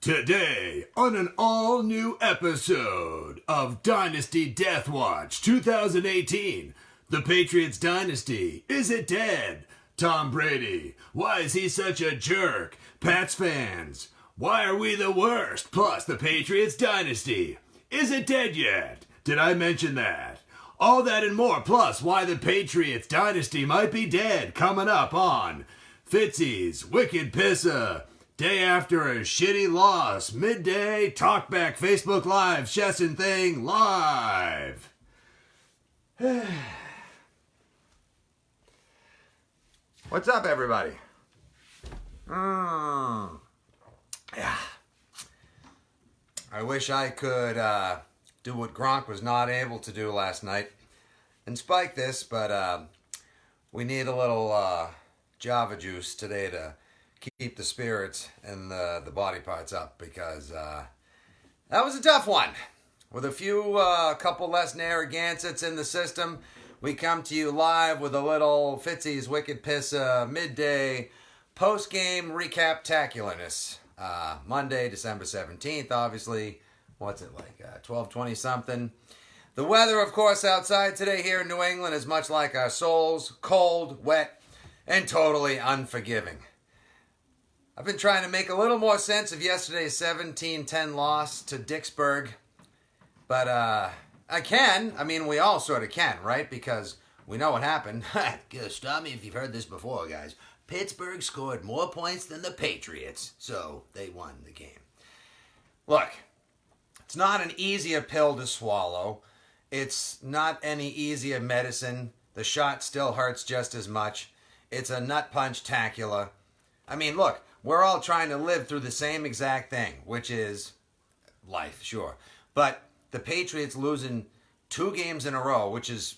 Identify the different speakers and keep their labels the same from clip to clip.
Speaker 1: Today, on an all-new episode of Dynasty Death Watch 2018, the Patriots dynasty, is it dead? Tom Brady, why is he such a jerk? Pats fans, why are we the worst? Plus, the Patriots dynasty, is it dead yet? Did I mention that? All that and more, plus why the Patriots dynasty might be dead, coming up on Fitzy's Wicked Pissah. Day after a shitty loss, midday, talkback, Facebook Live, Chesson thing, live. What's up, everybody? Yeah. I wish I could do what Gronk was not able to do last night and spike this, but we need a little Java juice today to keep the spirits and the body parts up, because that was a tough one. With a few couple less Narragansetts in the system, we come to you live with a little Fitzy's Wicked Pissah midday post-game recap-tacularness. Monday, December 17th, obviously. What's it like? 12:20 something. The weather, of course, outside today here in New England is much like our souls. Cold, wet, and totally unforgiving. I've been trying to make a little more sense of yesterday's 17-10 loss to Dicksburg. But I can. I mean, we all sort of can, right? Because we know what happened. Stop me if you've heard this before, guys. Pittsburgh scored more points than the Patriots, so they won the game. Look, it's not an easier pill to swallow. It's not any easier medicine. The shot still hurts just as much. It's a nut punch tacular. I mean, look, we're all trying to live through the same exact thing, which is life, sure. But the Patriots losing 2 games in a row, which has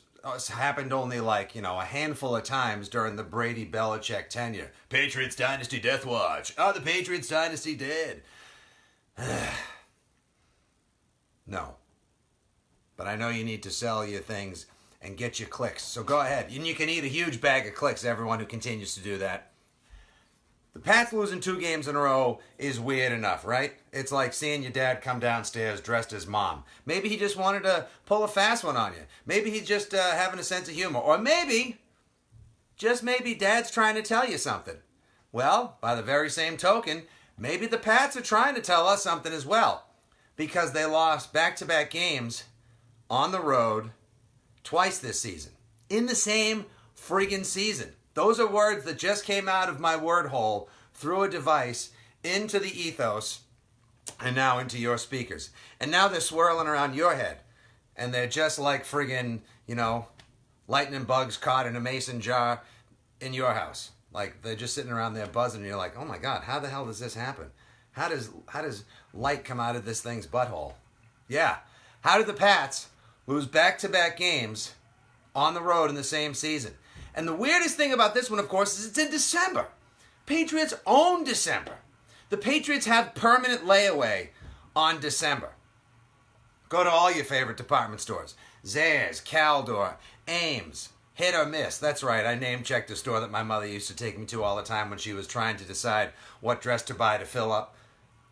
Speaker 1: happened only a handful of times during the Brady-Belichick tenure. Patriots Dynasty Death Watch. Oh, the Patriots Dynasty dead. No. But I know you need to sell your things and get your clicks. So go ahead. And you can eat a huge bag of clicks, everyone who continues to do that. The Pats losing 2 games in a row is weird enough, right? It's like seeing your dad come downstairs dressed as mom. Maybe he just wanted to pull a fast one on you. Maybe he's just having a sense of humor. Or maybe, just maybe, dad's trying to tell you something. Well, by the very same token, maybe the Pats are trying to tell us something as well. Because they lost back-to-back games on the road twice this season. In the same friggin' season. Those are words that just came out of my word hole through a device into the ethos and now into your speakers. And now they're swirling around your head. And they're just like friggin', lightning bugs caught in a mason jar in your house. Like, they're just sitting around there buzzing and you're like, oh my God, how the hell does this happen? How does light come out of this thing's butthole? Yeah. How did the Pats lose back-to-back games on the road in the same season? And the weirdest thing about this one, of course, is it's in December. Patriots own December. The Patriots have permanent layaway on December. Go to all your favorite department stores. Zayres, Caldor, Ames, Hit or Miss. That's right, I name-checked a store that my mother used to take me to all the time when she was trying to decide what dress to buy to fill up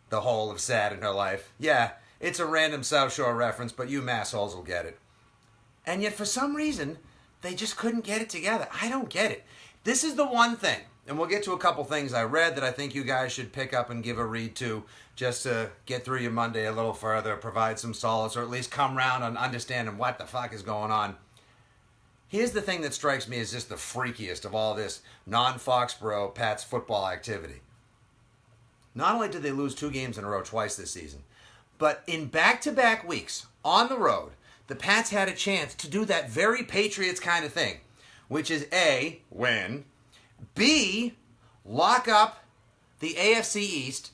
Speaker 1: the hole of sad in her life. Yeah, it's a random South Shore reference, but you massholes will get it. And yet, for some reason, they just couldn't get it together. I don't get it. This is the one thing, and we'll get to a couple things I read that I think you guys should pick up and give a read to, just to get through your Monday a little further, provide some solace, or at least come around and understanding what the fuck is going on. Here's the thing that strikes me as just the freakiest of all this non-Foxborough Pats football activity. Not only did they lose 2 games in a row twice this season, but in back-to-back weeks on the road, the Pats had a chance to do that very Patriots kind of thing, which is A, win, B, lock up the AFC East,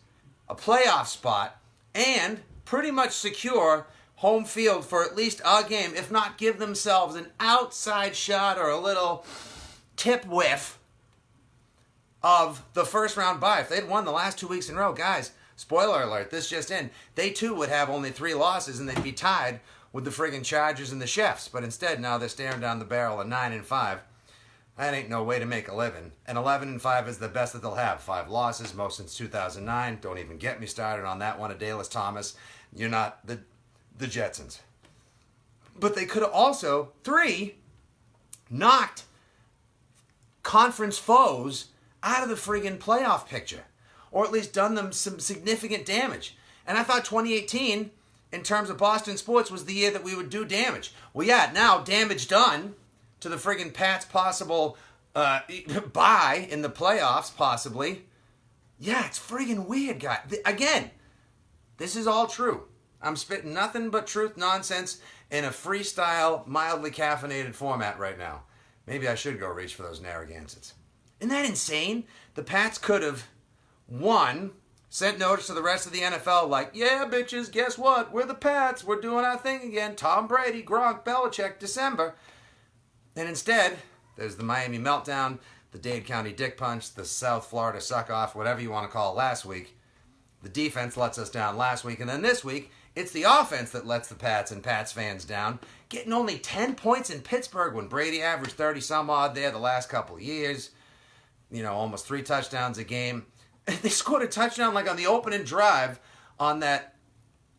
Speaker 1: a playoff spot, and pretty much secure home field for at least a game, if not give themselves an outside shot or a little tip whiff of the first round bye. If they'd won the last 2 weeks in a row, guys, spoiler alert, this just in, they too would have only 3 losses and they'd be tied with the friggin' Chargers and the Chefs. But instead, now they're staring down the barrel of 9-5. That ain't no way to make a living. And 11-5 is the best that they'll have. 5 losses, most since 2009. Don't even get me started on that one. Adalis Thomas, you're not the Jetsons. But they could have also, 3, knocked conference foes out of the friggin' playoff picture. Or at least done them some significant damage. And I thought 2018, in terms of Boston sports, was the year that we would do damage. Well, yeah, now damage done to the friggin' Pats' possible bye in the playoffs, possibly. Yeah, it's friggin' weird, guy. Again, this is all true. I'm spitting nothing but truth nonsense in a freestyle, mildly caffeinated format right now. Maybe I should go reach for those Narragansetts. Isn't that insane? The Pats could have, 1, sent notice to the rest of the NFL like, yeah, bitches, guess what? We're the Pats. We're doing our thing again. Tom Brady, Gronk, Belichick, December. And instead, there's the Miami meltdown, the Dade County dick punch, the South Florida suck-off, whatever you want to call it last week. The defense lets us down last week. And then this week, it's the offense that lets the Pats and Pats fans down, getting only 10 points in Pittsburgh when Brady averaged 30-some-odd there the last couple of years. You know, almost 3 touchdowns a game. They scored a touchdown like on the opening drive on that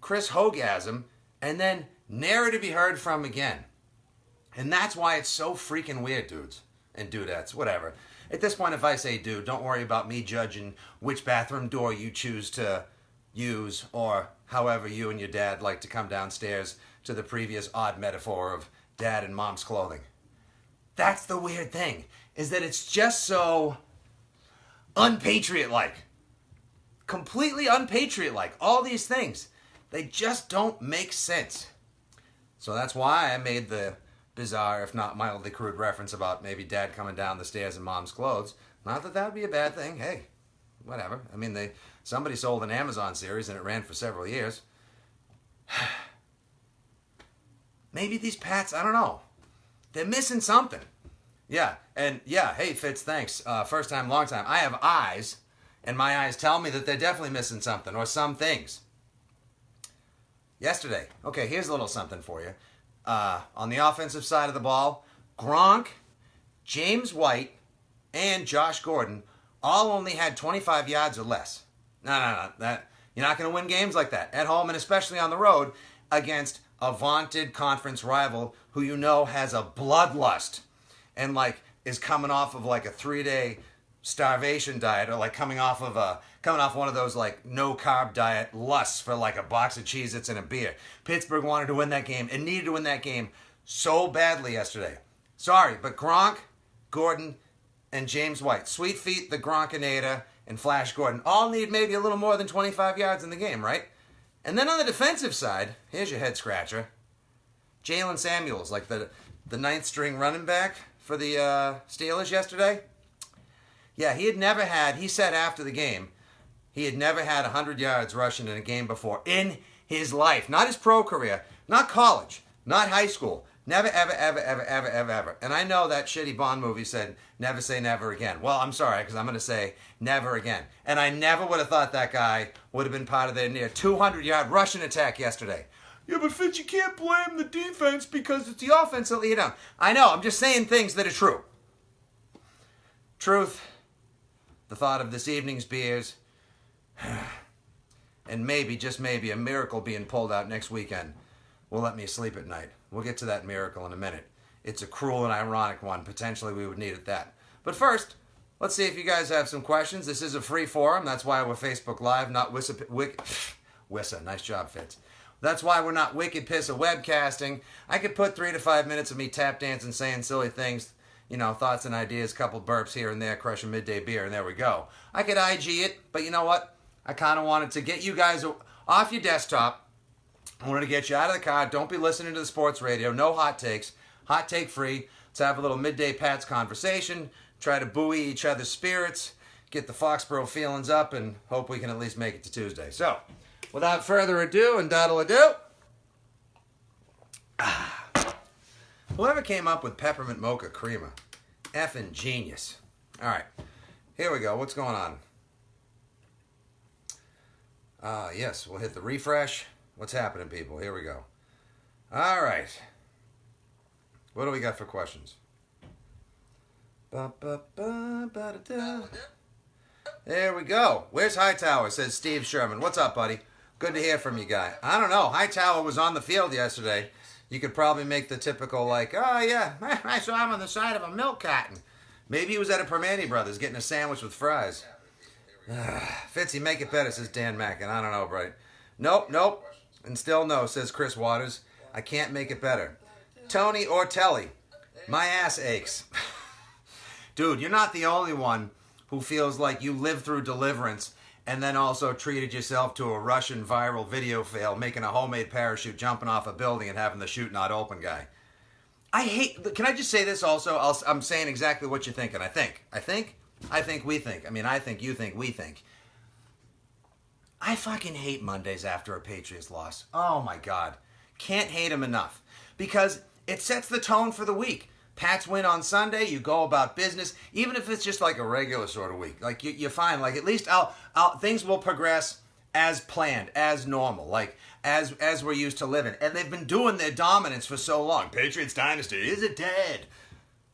Speaker 1: Chris Hogasm, and then never to be heard from again. And that's why it's so freaking weird, dudes and dudettes, whatever. At this point, if I say dude, don't worry about me judging which bathroom door you choose to use or however you and your dad like to come downstairs to the previous odd metaphor of dad and mom's clothing. That's the weird thing, is that it's just so unpatriot-like. Completely unpatriot-like. All these things, they just don't make sense. So that's why I made the bizarre, if not mildly crude reference about maybe dad coming down the stairs in mom's clothes. Not that that would be a bad thing. Hey, whatever. I mean, somebody sold an Amazon series and it ran for several years. Maybe these Pats, I don't know. They're missing something. Yeah, and yeah, hey, Fitz, thanks. First time, long time. I have eyes, and my eyes tell me that they're definitely missing something, or some things. Yesterday, okay, here's a little something for you. On the offensive side of the ball, Gronk, James White, and Josh Gordon all only had 25 yards or less. No. You're not going to win games like that, at home and especially on the road, against a vaunted conference rival who you know has a bloodlust and like is coming off of like a 3-day starvation diet, or like coming off one of those like no carb diet lusts for like a box of Cheez-Its and a beer. Pittsburgh wanted to win that game and needed to win that game so badly yesterday. Sorry, but Gronk, Gordon, and James White, Sweet Feet, the Gronkinator, and Flash Gordon all need maybe a little more than 25 yards in the game, right? And then on the defensive side, here's your head scratcher. Jalen Samuels, like the 9th string running back for the Steelers yesterday. Yeah, he said after the game, he had never had 100 yards rushing in a game before in his life. Not his pro career, not college, not high school. Never, ever, ever, ever, ever, ever, ever. And I know that shitty Bond movie said, never say never again. Well, I'm sorry, because I'm going to say never again. And I never would have thought that guy would have been part of their near 200-yard rushing attack yesterday. Yeah, but Fitz, you can't blame the defense because it's the offense that let you down. I know, I'm just saying things that are true. Truth, the thought of this evening's beers, and maybe, just maybe, a miracle being pulled out next weekend will let me sleep at night. We'll get to that miracle in a minute. It's a cruel and ironic one. Potentially we would need it that. But first, let's see if you guys have some questions. This is a free forum. That's why we're Facebook Live, not Wissa. Nice job, Fitz. That's why we're not Wicked Pissah webcasting. I could put 3 to 5 minutes of me tap dancing, saying silly things, thoughts and ideas, couple burps here and there, crush a midday beer, and there we go. I could IG it, but you know what? I kind of wanted to get you guys off your desktop. I wanted to get you out of the car. Don't be listening to the sports radio. No hot takes. Hot take free. Let's have a little midday Pats conversation. Try to buoy each other's spirits. Get the Foxborough feelings up and hope we can at least make it to Tuesday. So, without further ado and daddle-a-do, whoever came up with peppermint mocha crema, effing genius. All right, here we go. What's going on? Yes, we'll hit the refresh. What's happening, people? Here we go. All right. What do we got for questions? Ba, ba, ba, ba, da, da. There we go. Where's Hightower? Says Steve Sherman. What's up, buddy? Good to hear from you, guy. I don't know. Hightower was on the field yesterday. You could probably make the typical, like, oh, yeah, I saw him on the side of a milk carton. Maybe he was at a Permane Brothers getting a sandwich with fries. Fitzy, make it better, says Dan Mackin. I don't know, right? Nope. And still no, says Chris Waters. I can't make it better. Tony Ortelli. My ass aches. Dude, you're not the only one who feels like you lived through deliverance and then also treated yourself to a Russian viral video fail, making a homemade parachute, jumping off a building, and having the chute not open guy. I hate... Can I just say this also? I'm saying exactly what you're thinking. I think, we think. I mean, I think, you think, we think. I fucking hate Mondays after a Patriots loss. Oh, my God. Can't hate them enough. Because it sets the tone for the week. Pats win on Sunday, you go about business, even if it's just like a regular sort of week. Like, you find, like, at least things will progress as planned, as normal, like, as we're used to living. And they've been doing their dominance for so long. Patriots dynasty, is it dead?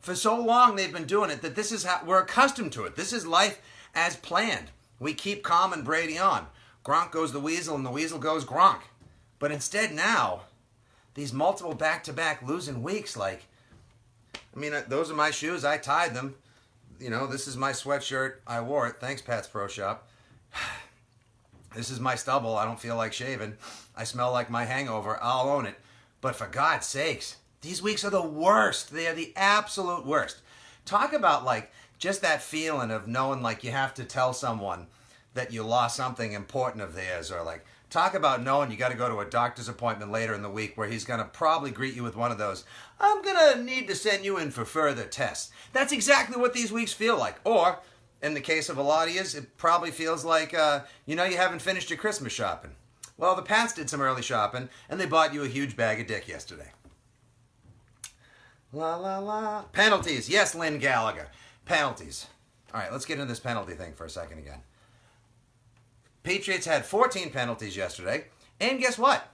Speaker 1: For so long they've been doing it that this is how we're accustomed to it. This is life as planned. We keep calm and Brady on. Gronk goes the Weasel and the Weasel goes Gronk. But instead now, these multiple back-to-back losing weeks, like, I mean, those are my shoes. I tied them. You know, this is my sweatshirt. I wore it. Thanks, Pat's Pro Shop. This is my stubble. I don't feel like shaving. I smell like my hangover. I'll own it. But for God's sakes, these weeks are the worst. They are the absolute worst. Talk about, like, just that feeling of knowing, like, you have to tell someone that you lost something important of theirs, or, like, talk about knowing you got to go to a doctor's appointment later in the week where he's going to probably greet you with one of those, I'm going to need to send you in for further tests. That's exactly what these weeks feel like. Or, in the case of a lot of you, it probably feels like, you haven't finished your Christmas shopping. Well, the Pats did some early shopping, and they bought you a huge bag of dick yesterday. La, la, la. Penalties. Yes, Lynn Gallagher. Penalties. All right, let's get into this penalty thing for a second again. Patriots had 14 penalties yesterday, and guess what?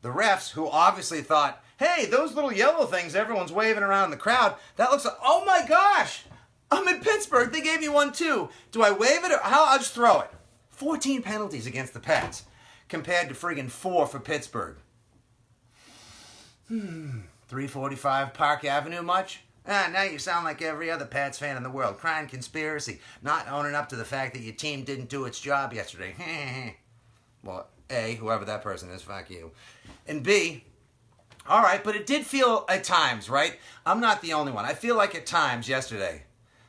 Speaker 1: The refs, who obviously thought, hey, those little yellow things everyone's waving around in the crowd, that looks like, oh my gosh, I'm in Pittsburgh, they gave me one too. Do I wave it or how? I'll just throw it. 14 penalties against the Pats, compared to friggin' 4 for Pittsburgh. 345 Park Avenue much? Now you sound like every other Pats fan in the world, crying conspiracy, not owning up to the fact that your team didn't do its job yesterday. Well, A, whoever that person is, fuck you. And B, all right, but it did feel at times, right? I'm not the only one. I feel like at times yesterday,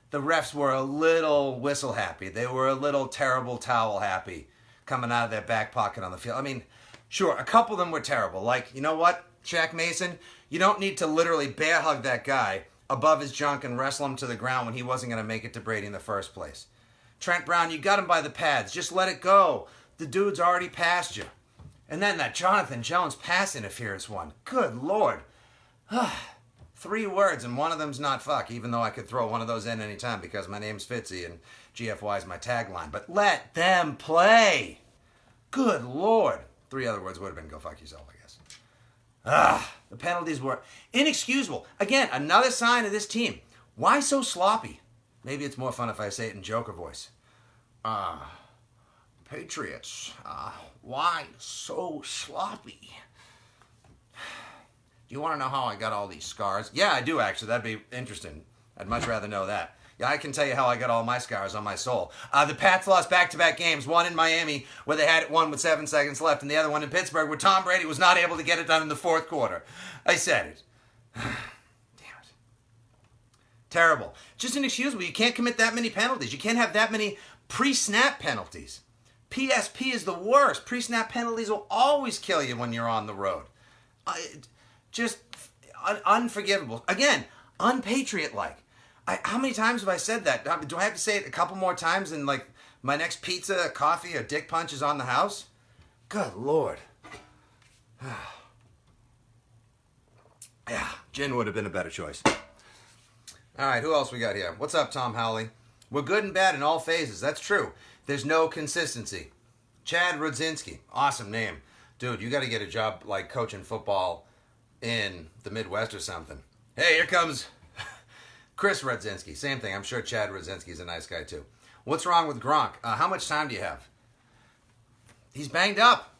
Speaker 1: the refs were a little whistle happy. They were a little terrible towel happy coming out of their back pocket on the field. I mean, sure, a couple of them were terrible. Like, you know what, Shaq Mason? You don't need to literally bear hug that guy above his junk and wrestle him to the ground when he wasn't going to make it to Brady in the first place. Trent Brown, you got him by the pads. Just let it go. The dude's already past you. And then that Jonathan Jones pass interference one. Good Lord. 3 words, and one of them's not fuck, even though I could throw one of those in any time because my name's Fitzy and GFY is my tagline. But let them play. Good Lord. 3 other words would have been go fuck yourself, I guess. The penalties were inexcusable. Again, another sign of this team. Why so sloppy? Maybe it's more fun if I say it in Joker voice. Patriots, why so sloppy? Do you want to know how I got all these scars? Yeah, I do actually. That'd be interesting. I'd much rather know that. Yeah, I can tell you how I got all my scars on my soul. The Pats lost back-to-back games, one in Miami where they had it won with 7 seconds left, and the other one in Pittsburgh where Tom Brady was not able to get it done in the 4th quarter. I said it. Damn it. Terrible. Just inexcusable. You can't commit that many penalties. You can't have that many pre-snap penalties. PSP is the worst. Pre-snap penalties will always kill you when you're on the road. Just unforgivable. Again, unpatriot-like. How many times have I said that? Do I have to say it a couple more times and like my next pizza, coffee, or dick punch is on the house? Good Lord. Yeah, gin would have been a better choice. All right, who else we got here? What's up, Tom Howley? We're good and bad in all phases. That's true. There's no consistency. Chad Rudzinski. Awesome name. Dude, you got to get a job like coaching football in the Midwest or something. Hey, here comes Chris Rudzinski, same thing. I'm sure Chad Rudzinski's a nice guy too. What's wrong with Gronk? How much time do you have? He's banged up.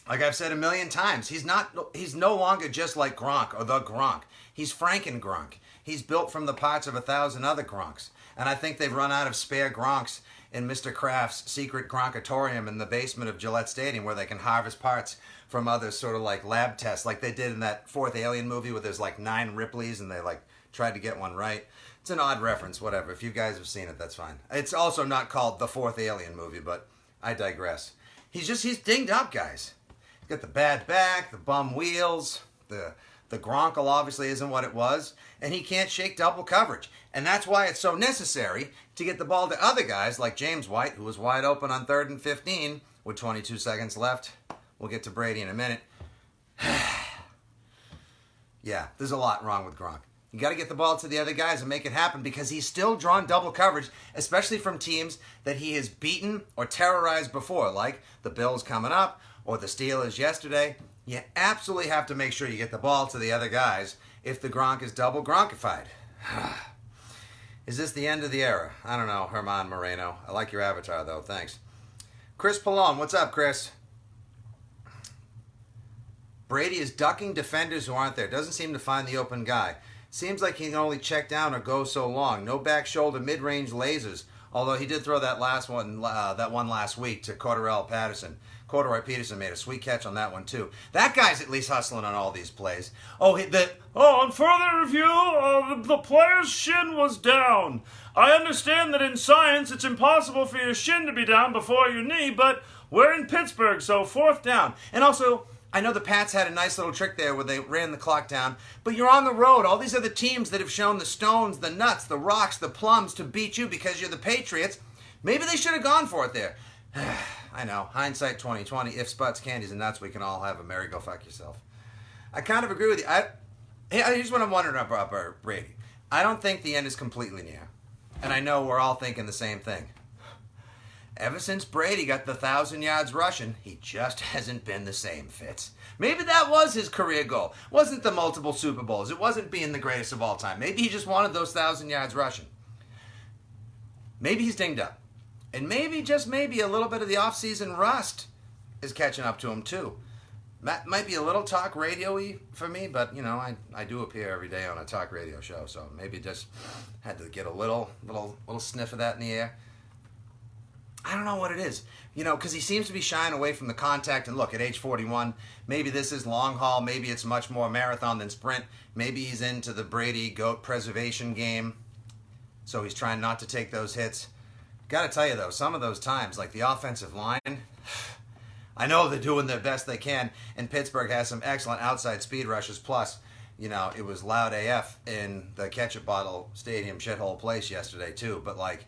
Speaker 1: Like I've said a million times, he's no longer just like Gronk or the Gronk. He's Franken Gronk. He's built from the parts of 1,000 other Gronks. And I think they've run out of spare Gronks in Mr. Kraft's secret Gronkatorium in the basement of Gillette Stadium where they can harvest parts from other sort of like lab tests like they did in that fourth Alien movie where there's like 9 Ripleys and they like tried to get one right. It's an odd reference, whatever. If you guys have seen it, that's fine. It's also not called the fourth Alien movie, but I digress. He's dinged up, guys. He's got the bad back, the bum wheels, the Gronkle obviously isn't what it was, and he can't shake double coverage. And that's why it's so necessary to get the ball to other guys like James White, who was wide open on 3rd and 15 with 22 seconds left. We'll get to Brady in a minute. Yeah, there's a lot wrong with Gronk. You got to get the ball to the other guys and make it happen because he's still drawn double coverage, especially from teams that he has beaten or terrorized before, like the Bills coming up or the Steelers yesterday. You absolutely have to make sure you get the ball to the other guys if the Gronk is double Gronkified. Is this the end of the era? I don't know, Herman Moreno. I like your avatar, though. Thanks. Chris Pallone. What's up, Chris? Brady is ducking defenders who aren't there. Doesn't seem to find the open guy. Seems like he can only check down or go so long. No back shoulder mid-range lasers. Although he did throw that one last week to Cordarrelle Patterson. Corduroy Peterson made a sweet catch on that one too. That guy's at least hustling on all these plays. On further review, the player's shin was down. I understand that in science it's impossible for your shin to be down before your knee, but we're in Pittsburgh, so 4th down. And also, I know the Pats had a nice little trick there where they ran the clock down, but you're on the road. All these other teams that have shown the stones, the nuts, the rocks, the plums to beat you because you're the Patriots, maybe they should have gone for it there. I know, hindsight 2020, if Spuds, candies, and nuts, we can all have a merry go fuck yourself. I kind of agree with you. Here's what I'm wondering about Brady. I don't think the end is completely near. And I know we're all thinking the same thing. Ever since Brady got the 1,000 yards rushing, he just hasn't been the same, Fitz. Maybe that was his career goal. It wasn't the multiple Super Bowls. It wasn't being the greatest of all time. Maybe he just wanted those 1,000 yards rushing. Maybe he's dinged up. And maybe, just maybe, a little bit of the offseason rust is catching up to him, too. That might be a little talk radio-y for me, but, you know, I do appear every day on a talk radio show, so maybe just had to get a little sniff of that in the air. I don't know what it is, you know, because he seems to be shying away from the contact. And look, at age 41, maybe this is long haul. Maybe it's much more marathon than sprint. Maybe he's into the Brady GOAT preservation game, so he's trying not to take those hits. Got to tell you, though, some of those times, like the offensive line, I know they're doing their best they can, and Pittsburgh has some excellent outside speed rushes. Plus, you know, it was loud AF in the Ketchup Bottle Stadium shithole place yesterday, too. But, like,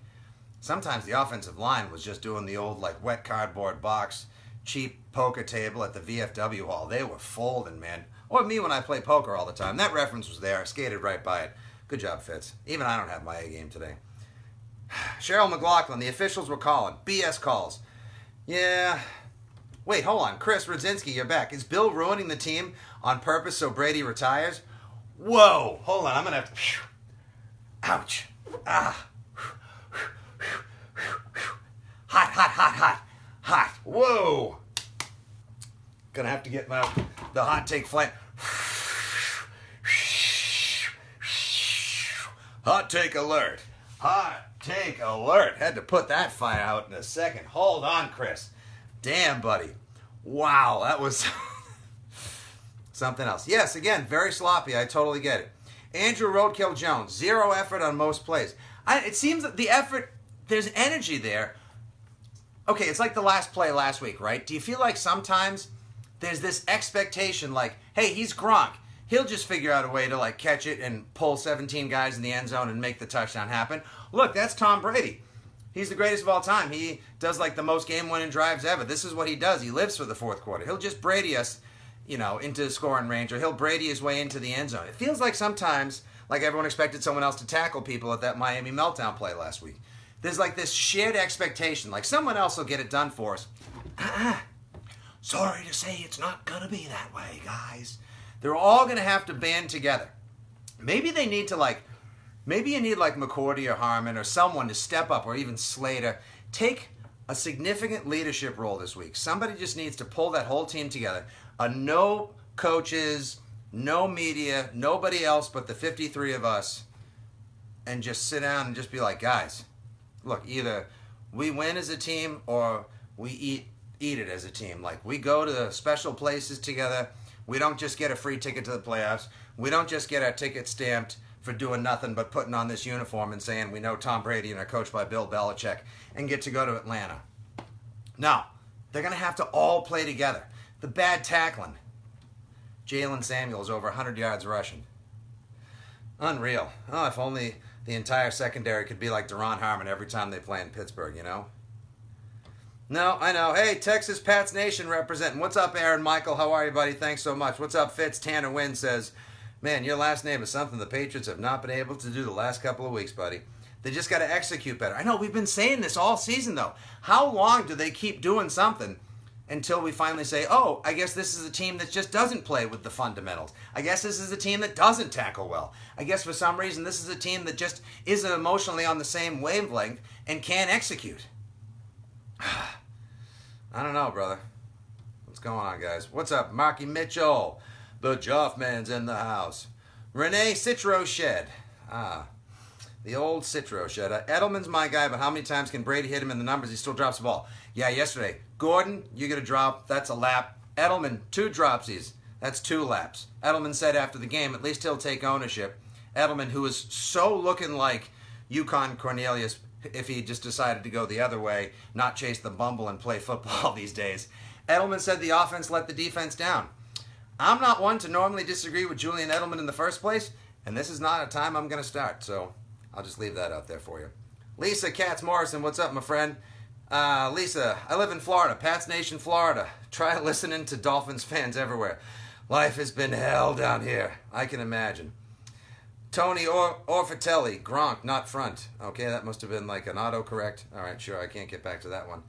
Speaker 1: sometimes the offensive line was just doing the old, like, wet cardboard box, cheap poker table at the VFW hall. They were folding, man. Or me when I play poker all the time. That reference was there. I skated right by it. Good job, Fitz. Even I don't have my A game today. Cheryl McLaughlin, the officials were calling. BS calls. Yeah. Wait, hold on. Chris Rudzinski, you're back. Is Bill ruining the team on purpose so Brady retires? Whoa. Hold on. I'm going to have to... Ouch. Ah. Hot. Whoa. Gonna have to get the hot take flight. Hot take alert. Hot take alert. Had to put that fire out in a second. Hold on, Chris. Damn, buddy. Wow, that was something else. Yes, again, very sloppy. I totally get it. Andrew Roadkill Jones. 0 effort on most plays. It seems that the effort, there's energy there. Okay, it's like the last play last week, right? Do you feel like sometimes there's this expectation like, hey, he's Gronk. He'll just figure out a way to like catch it and pull 17 guys in the end zone and make the touchdown happen. Look, that's Tom Brady. He's the greatest of all time. He does like the most game-winning drives ever. This is what he does. He lives for the fourth quarter. He'll just Brady us, you know, into scoring range, or he'll Brady his way into the end zone. It feels like sometimes, like everyone expected someone else to tackle people at that Miami meltdown play last week. There's like this shared expectation, like someone else will get it done for us. Sorry to say it's not going to be that way, guys. They're all going to have to band together. Maybe they need to like Maybe you need like McCourty or Harmon or someone to step up, or even Slater. Take a significant leadership role this week. Somebody just needs to pull that whole team together. No coaches, no media, nobody else but the 53 of us, and just sit down and just be like, guys, look, either we win as a team or we eat it as a team. Like, we go to the special places together. We don't just get a free ticket to the playoffs. We don't just get our ticket stamped for doing nothing but putting on this uniform and saying we know Tom Brady and are coached by Bill Belichick and get to go to Atlanta. No, they're going to have to all play together. The bad tackling. Jalen Samuels over 100 yards rushing. Unreal. Oh, if only the entire secondary could be like Deron Harmon every time they play in Pittsburgh, you know? No, I know. Hey, Texas Pats Nation representing. What's up, Aaron Michael? How are you, buddy? Thanks so much. What's up, Fitz? Tanner Wynn says, man, your last name is something the Patriots have not been able to do the last couple of weeks, buddy. They just got to execute better. I know, we've been saying this all season, though. How long do they keep doing something until we finally say, oh, I guess this is a team that just doesn't play with the fundamentals. I guess this is a team that doesn't tackle well. I guess for some reason this is a team that just isn't emotionally on the same wavelength and can't execute. I don't know, brother. What's going on, guys? What's up, Marky Mitchell? The Joffman's in the house. Renee Citro Shed. The old Citro Shed. Edelman's my guy, but how many times can Brady hit him in the numbers? He still drops the ball. Yeah, yesterday. Gordon, you get a drop. That's a lap. Edelman, 2 dropsies. That's 2 laps. Edelman said after the game, at least he'll take ownership. Edelman, who is so looking like Yukon Cornelius if he just decided to go the other way, not chase the bumble and play football these days. Edelman said the offense let the defense down. I'm not one to normally disagree with Julian Edelman in the first place, and this is not a time I'm going to start, so I'll just leave that out there for you. Lisa Katz Morrison, what's up, my friend? Lisa, I live in Florida, Pats Nation, Florida. Try listening to Dolphins fans everywhere. Life has been hell down here. I can imagine. Tony Orfatelli, Gronk, not front. Okay, that must have been like an autocorrect. All right, sure, I can't get back to that one.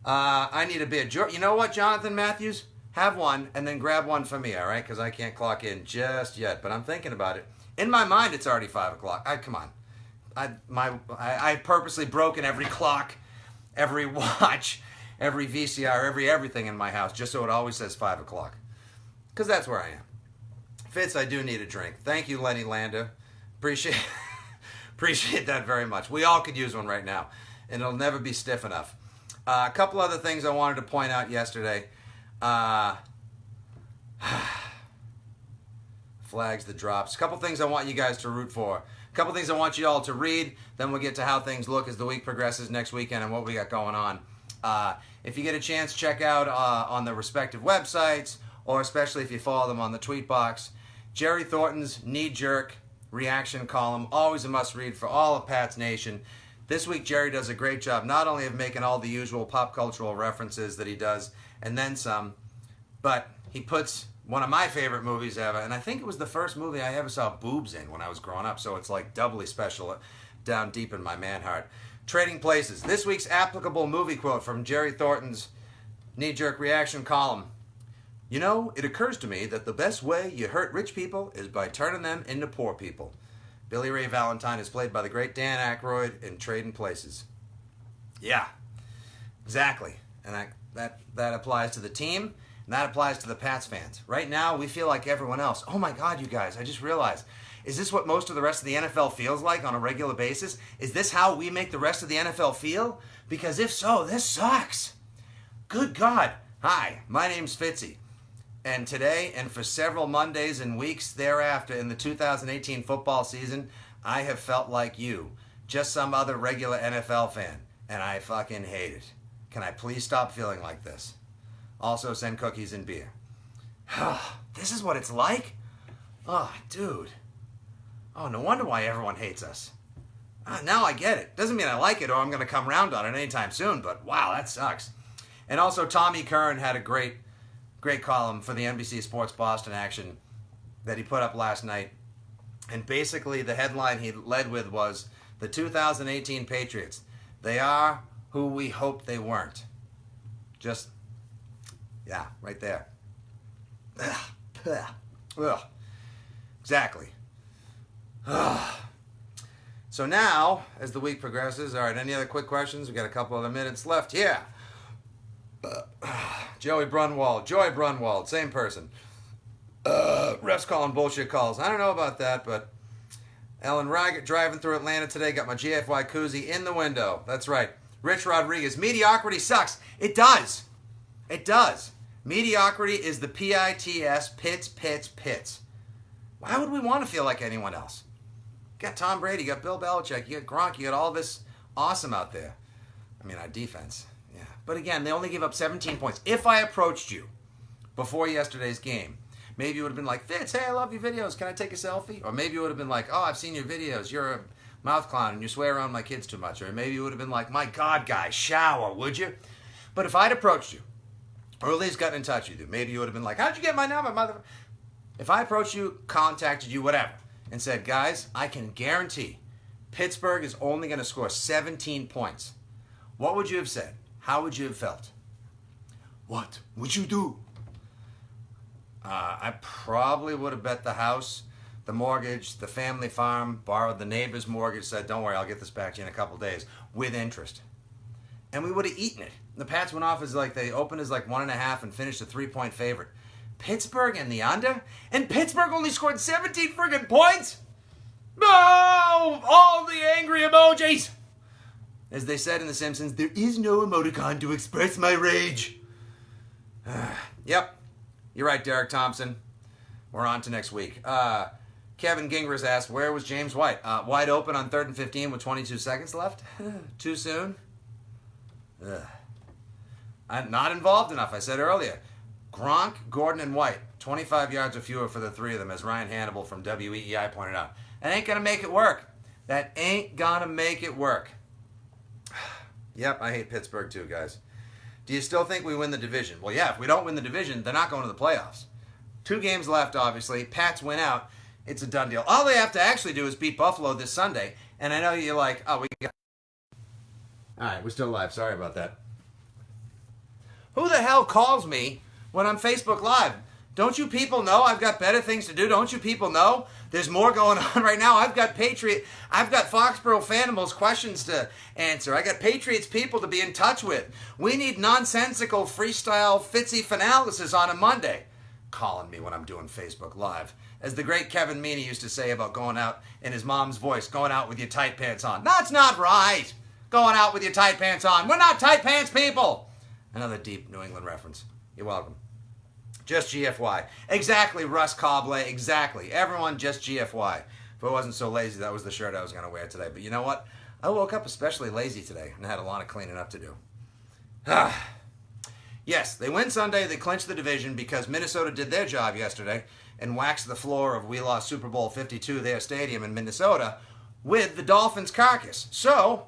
Speaker 1: I need a beer. You know what, Jonathan Matthews? Have one and then grab one for me, all right? Because I can't clock in just yet, but I'm thinking about it. In my mind, it's already 5 o'clock. Come on. I've purposely broken every clock, every watch, every VCR, everything in my house, just so it always says 5 o'clock. Because that's where I am. Fitz, I do need a drink. Thank you, Lenny Landa. Appreciate that very much. We all could use one right now, and it'll never be stiff enough. A couple other things I wanted to point out yesterday. Flags, the drops. A couple things I want you guys to root for. A couple things I want you all to read. Then we'll get to how things look as the week progresses next weekend and what we got going on. If you get a chance, check out on the respective websites, or especially if you follow them on the tweet box, Jerry Thornton's knee-jerk reaction column, always a must-read for all of Pats Nation. This week, Jerry does a great job not only of making all the usual pop cultural references that he does, and then some, but he puts one of my favorite movies ever, and I think it was the first movie I ever saw boobs in when I was growing up, so it's like doubly special down deep in my man heart. Trading Places. This week's applicable movie quote from Jerry Thornton's knee-jerk reaction column. You know, it occurs to me that the best way you hurt rich people is by turning them into poor people. Billy Ray Valentine is played by the great Dan Aykroyd in Trading Places. Yeah, exactly. And that applies to the team, and that applies to the Pats fans. Right now, we feel like everyone else. Oh my God, you guys, I just realized. Is this what most of the rest of the NFL feels like on a regular basis? Is this how we make the rest of the NFL feel? Because if so, this sucks. Good God. Hi, my name's Fitzy. And today, and for several Mondays and weeks thereafter in the 2018 football season, I have felt like you. Just some other regular NFL fan. And I fucking hate it. Can I please stop feeling like this? Also, send cookies and beer. This is what it's like? Oh, dude. Oh, no wonder why everyone hates us. Now I get it. Doesn't mean I like it or I'm going to come around on it anytime soon, but wow, that sucks. And also, Tommy Curran had a great column for the NBC Sports Boston action that he put up last night. And basically, the headline he led with was, the 2018 Patriots, they are who we hoped they weren't. Just, yeah, right there. Ugh. Exactly. So now, as the week progresses, all right, any other quick questions? We got a couple other minutes left here. Joey Brunwald, same person. Refs calling bullshit calls. I don't know about that, but Ellen Raggett driving through Atlanta today, got my GFY koozie in the window. That's right. Rich Rodriguez, mediocrity sucks. It does. It does. Mediocrity is the PITS, pits. Why would we want to feel like anyone else? You got Tom Brady, you got Bill Belichick, you got Gronk, you got all this awesome out there. I mean, our defense, yeah. But again, they only give up 17 points. If I approached you before yesterday's game, maybe you would have been like, Fitz, hey, I love your videos. Can I take a selfie? Or maybe you would have been like, oh, I've seen your videos. You're a mouth clown and you swear around my kids too much. Or maybe you would have been like, my God, guys, shower, would you? But if I'd approached you, or at least gotten in touch with you, maybe you would have been like, how'd you get my number, mother? If I approached you, contacted you, whatever, and said, guys, I can guarantee Pittsburgh is only going to score 17 points, what would you have said? How would you have felt? What would you do? I probably would have bet the house, the mortgage, the family farm, borrowed the neighbor's mortgage, said, don't worry, I'll get this back to you in a couple days, with interest. And we would have eaten it. The Pats went off as like, they opened as like 1.5 and finished a 3-point favorite. Pittsburgh and the under? And Pittsburgh only scored 17 friggin' points? No! All the angry emojis! As they said in The Simpsons, there is no emoticon to express my rage. Yep. You're right, Derek Thompson. We're on to next week. Kevin Gingras asked, where was James White? Wide open on 3rd and 15 with 22 seconds left? Too soon? I'm not involved enough, I said earlier. Gronk, Gordon, and White, 25 yards or fewer for the three of them, as Ryan Hannibal from WEEI pointed out. That ain't going to make it work. That ain't going to make it work. Yep, I hate Pittsburgh too, guys. Do you still think we win the division? Well, yeah, if we don't win the division, they're not going to the playoffs. 2 games left, obviously. Pats win out. It's a done deal. All they have to actually do is beat Buffalo this Sunday. And I know you're like, oh, we got... All right, we're still live. Sorry about that. Who the hell calls me when I'm Facebook Live? Don't you people know I've got better things to do? Don't you people know there's more going on right now? I've got Foxborough Fanimals questions to answer. I got Patriots people to be in touch with. We need nonsensical freestyle Fitzy finalysis on a Monday. Calling me when I'm doing Facebook Live. As the great Kevin Meaney used to say about going out in his mom's voice, going out with your tight pants on. That's not right. Going out with your tight pants on. We're not tight pants people. Another deep New England reference. You're welcome. Just GFY. Exactly, Russ Cobley. Exactly. Everyone just GFY. If I wasn't so lazy, that was the shirt I was going to wear today. But you know what? I woke up especially lazy today and had a lot of cleaning up to do. Yes, they win Sunday. They clinch the division because Minnesota did their job yesterday and waxed the floor of We Lost Super Bowl 52, their stadium in Minnesota, with the Dolphins' carcass. So,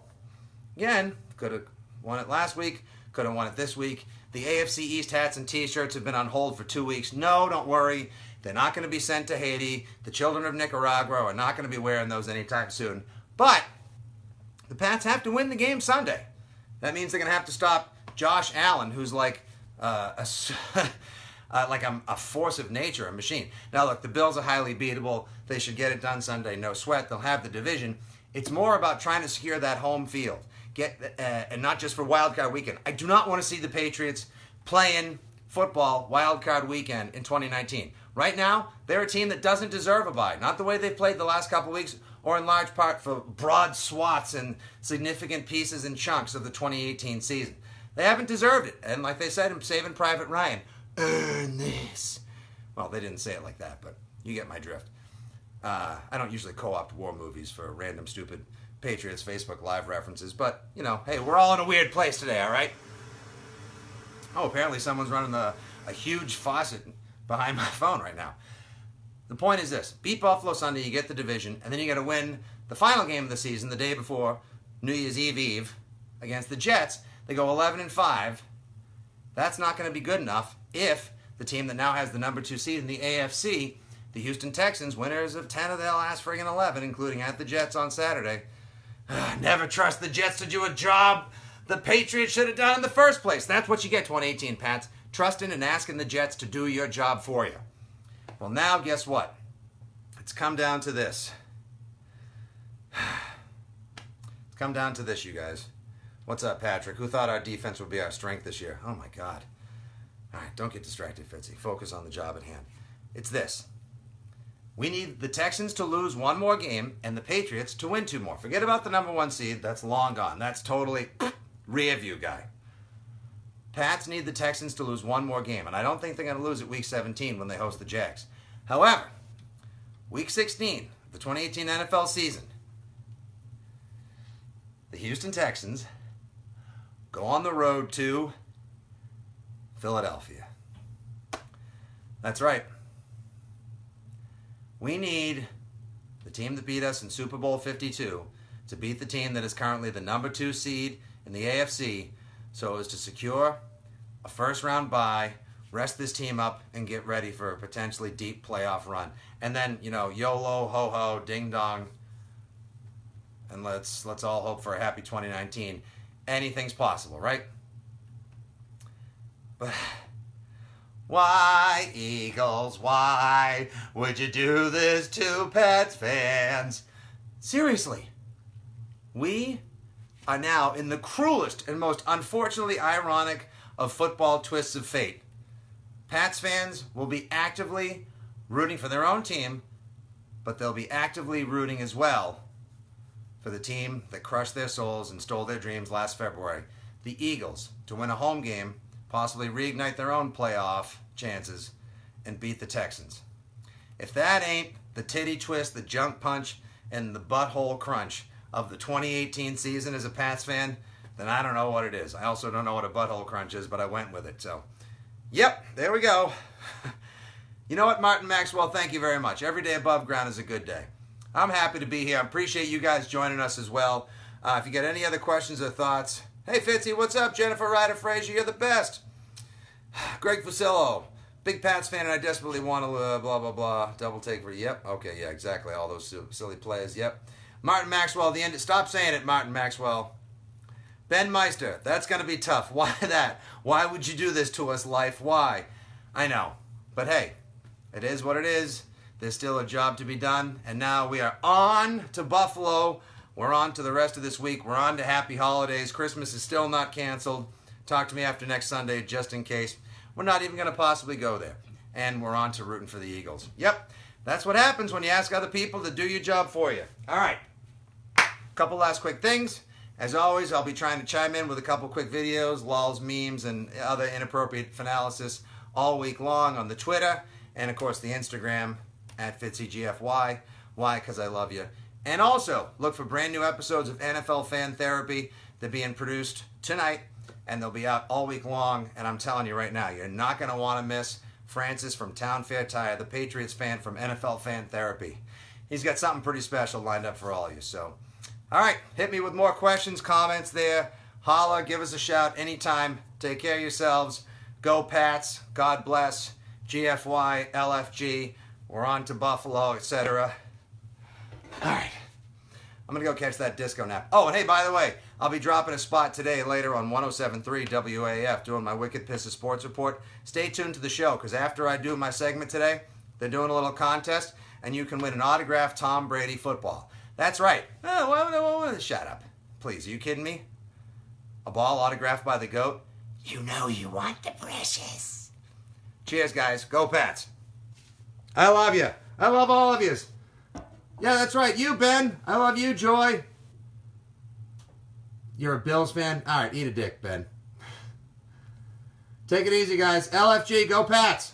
Speaker 1: again, could have won it last week. Could have won it this week. The AFC East hats and T-shirts have been on hold for 2 weeks. No, don't worry. They're not going to be sent to Haiti. The children of Nicaragua are not going to be wearing those anytime soon. But the Pats have to win the game Sunday. That means they're going to have to stop Josh Allen, who's like a force of nature, a machine. Now, look, the Bills are highly beatable. They should get it done Sunday. No sweat. They'll have the division. It's more about trying to secure that home field. And not just for Wild Card Weekend. I do not want to see the Patriots playing football Wild Card Weekend in 2019. Right now, they're a team that doesn't deserve a bye. Not the way they've played the last couple of weeks, or in large part for broad swaths and significant pieces and chunks of the 2018 season. They haven't deserved it. And like they said in Saving Private Ryan, earn this. Well, they didn't say it like that, but you get my drift. I don't usually co-opt war movies for random stupid Patriots Facebook Live references, but, you know, hey, we're all in a weird place today, all right? Oh, apparently someone's running a huge faucet behind my phone right now. The point is this. Beat Buffalo Sunday, you get the division, and then you got to win the final game of the season the day before New Year's Eve against the Jets. They go 11-5. That's not going to be good enough if the team that now has the number 2 seed in the AFC, the Houston Texans, winners of 10 of their last friggin' 11, including at the Jets on Saturday. Never trust the Jets to do a job the Patriots should have done in the first place. That's what you get, 2018 Pats. Trusting and asking the Jets to do your job for you. Well, now, guess what? It's come down to this. come down to this, you guys. What's up, Patrick? Who thought our defense would be our strength this year? Oh, my God. All right, don't get distracted, Fitzy. Focus on the job at hand. It's this. We need the Texans to lose one more game and the Patriots to win 2 more. Forget about the number 1 seed. That's long gone. That's totally rear view, guy. Pats need the Texans to lose one more game, and I don't think they're going to lose at Week 17 when they host the Jags. However, Week 16, the 2018 NFL season, the Houston Texans go on the road to Philadelphia. That's right. We need the team that beat us in Super Bowl 52 to beat the team that is currently the number 2 seed in the AFC so as to secure a first-round bye, rest this team up, and get ready for a potentially deep playoff run. And then, YOLO, ho-ho, ding-dong, and let's all hope for a happy 2019. Anything's possible, right? But why, Eagles, why would you do this to Pats fans? Seriously, we are now in the cruelest and most unfortunately ironic of football twists of fate. Pats fans will be actively rooting for their own team, but they'll be actively rooting as well for the team that crushed their souls and stole their dreams last February, the Eagles, to win a home game, possibly reignite their own playoff chances, and beat the Texans. If that ain't the titty twist, the junk punch, and the butthole crunch of the 2018 season as a Pats fan, then I don't know what it is. I also don't know what a butthole crunch is, but I went with it. So, yep, there we go. You know what, Martin Maxwell, thank you very much. Every day above ground is a good day. I'm happy to be here. I appreciate you guys joining us as well. If you got any other questions or thoughts, hey, Fitzy, what's up? Jennifer Ryder Frazier, you're the best. Greg Fusillo, big Pats fan, and I desperately want to blah, blah, blah. Double take for, yep. Okay, yeah, exactly. All those silly plays, yep. Martin Maxwell, the end. Stop saying it, Martin Maxwell. Ben Meister, that's going to be tough. Why that? Why would you do this to us, life? Why? I know. But hey, it is what it is. There's still a job to be done. And now we are on to Buffalo. We're on to the rest of this week. We're on to happy holidays. Christmas is still not canceled. Talk to me after next Sunday just in case. We're not even going to possibly go there. And we're on to rooting for the Eagles. Yep, that's what happens when you ask other people to do your job for you. All right. Couple last quick things. As always, I'll be trying to chime in with a couple quick videos, lols, memes, and other inappropriate finalysis all week long on the Twitter and, of course, the Instagram at FitzyGFY. Why? Because I love you. And also, look for brand new episodes of NFL Fan Therapy. They're being produced tonight, and they'll be out all week long. And I'm telling you right now, you're not going to want to miss Francis from Town Fair Tire, the Patriots fan from NFL Fan Therapy. He's got something pretty special lined up for all of you. So, all right, hit me with more questions, comments there. Holla, give us a shout anytime. Take care of yourselves. Go Pats. God bless. GFY, LFG. We're on to Buffalo, etc. All right. I'm going to go catch that disco nap. Oh, and hey, by the way, I'll be dropping a spot today later on 107.3 WAF doing my Wicked Pissah Sports Report. Stay tuned to the show because after I do my segment today, they're doing a little contest, and you can win an autographed Tom Brady football. That's right. Oh, shut up. Please, are you kidding me? A ball autographed by the GOAT? You know you want the precious. Cheers, guys. Go Pats. I love you. I love all of you. Yeah, that's right. You, Ben. I love you, Joy. You're a Bills fan? All right, eat a dick, Ben. Take it easy, guys. LFG, go Pats.